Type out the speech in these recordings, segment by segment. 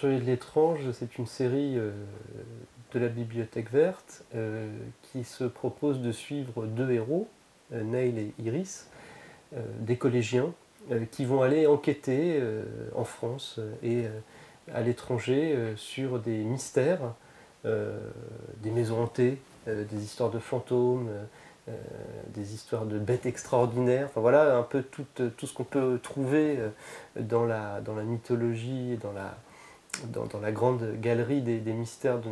Aventuriers de l'étrange, c'est une série de la Bibliothèque verte qui se propose de suivre deux héros, Neil et Iris, des collégiens qui vont aller enquêter en France et à l'étranger sur des mystères, des maisons hantées, des histoires de fantômes, des histoires de bêtes extraordinaires, enfin voilà un peu tout ce qu'on peut trouver dans la mythologie, dans la grande galerie des mystères de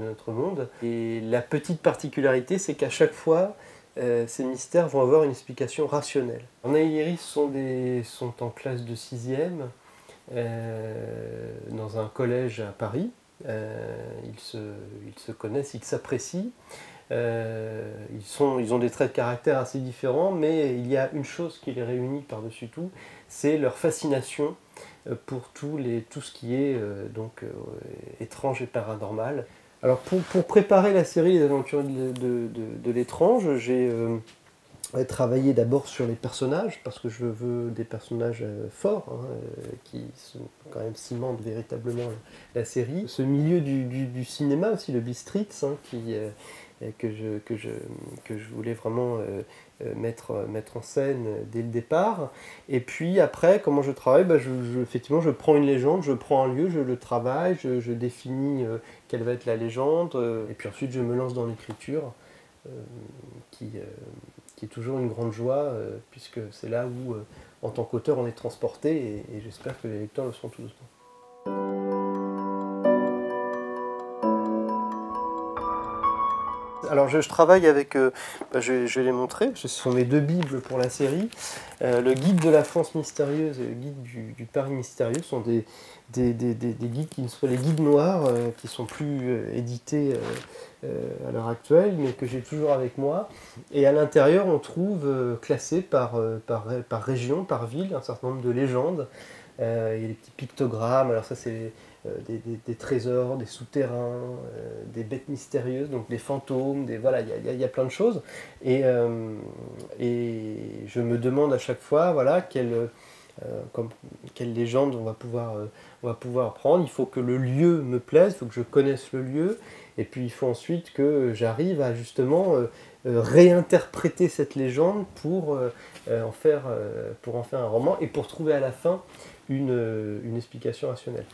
notre monde. Et la petite particularité, c'est qu'à chaque fois, ces mystères vont avoir une explication rationnelle. Neil et Iris sont en classe de 6e dans un collège à Paris. Ils se connaissent, ils s'apprécient. Ils ont des traits de caractère assez différents, mais il y a une chose qui les réunit par-dessus tout, c'est leur fascination pour tout ce qui est étrange et paranormal. Alors pour préparer la série Les Aventuriers de l'étrange, j'ai travaillé d'abord sur les personnages, parce que je veux des personnages forts, qui quand même cimentent véritablement la série. Ce milieu du cinéma aussi, le Bistritz, que je voulais vraiment mettre en scène dès le départ. Et puis après, comment je travaille, effectivement, je prends une légende, je prends un lieu, je le travaille, je définis quelle va être la légende, et puis ensuite je me lance dans l'écriture, qui est toujours une grande joie, puisque c'est là où, en tant qu'auteur, on est transporté, et j'espère que les lecteurs le seront tout doucement. Alors je travaille avec, je vais les montrer, ce sont mes deux bibles pour la série. Le guide de la France mystérieuse et le guide du Paris mystérieux sont des guides qui ne sont les guides noirs, qui sont plus édités à l'heure actuelle, mais que j'ai toujours avec moi. Et à l'intérieur, on trouve classé par région, par ville, un certain nombre de légendes. Il y a des petits pictogrammes, alors ça c'est des trésors, des souterrains, des bêtes mystérieuses, donc des fantômes, voilà, il y a plein de choses. Et je me demande à chaque fois, voilà, quelle légende on va pouvoir prendre. Il faut que le lieu me plaise, il faut que je connaisse le lieu, et puis il faut ensuite que j'arrive à justement réinterpréter cette légende pour en faire un roman, et pour trouver à la fin une explication rationnelle.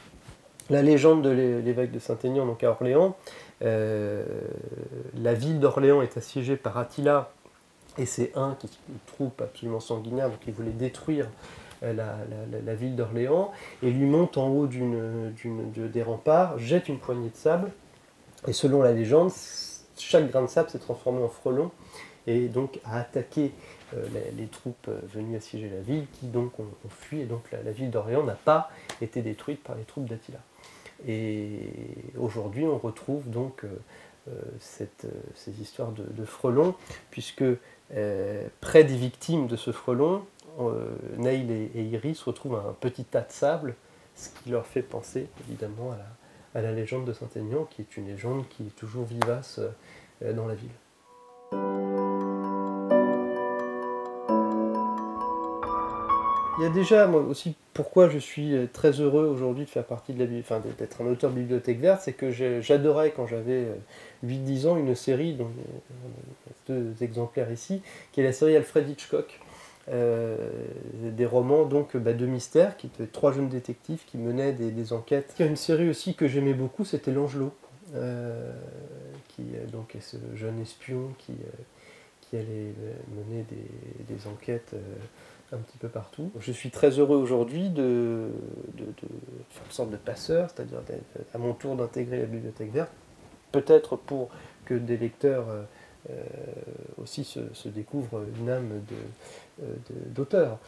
La légende de l'évêque de Saint-Aignan, donc à Orléans, la ville d'Orléans est assiégée par Attila et c'est une troupe absolument sanguinaire, donc il voulait détruire la ville d'Orléans, et lui monte en haut des remparts, jette une poignée de sable, et selon la légende, chaque grain de sable s'est transformé en frelon, et donc a attaqué les troupes venues assiéger la ville, qui donc ont fui, et donc la ville d'Orléans n'a pas été détruite par les troupes d'Attila. Et aujourd'hui, on retrouve donc ces histoires de frelons, puisque près des victimes de ce frelon, Neil et Iris retrouvent un petit tas de sable, ce qui leur fait penser évidemment à la légende de Saint-Aignan, qui est une légende qui est toujours vivace dans la ville. Il y a déjà, moi aussi, pourquoi je suis très heureux aujourd'hui de faire partie d'être un auteur bibliothèque verte, c'est que j'adorais, quand j'avais 8-10 ans, une série, dont deux exemplaires ici, qui est la série Alfred Hitchcock. Des romans donc de mystère, qui étaient 3 jeunes détectives qui menaient des enquêtes. Il y a une série aussi que j'aimais beaucoup, c'était L'Angelot, qui donc est ce jeune espion qui allait mener des enquêtes un petit peu partout. Je suis très heureux aujourd'hui de faire une sorte de passeur, c'est-à-dire à mon tour d'intégrer la bibliothèque verte, peut-être pour que des lecteurs aussi se découvrent une âme d'auteur.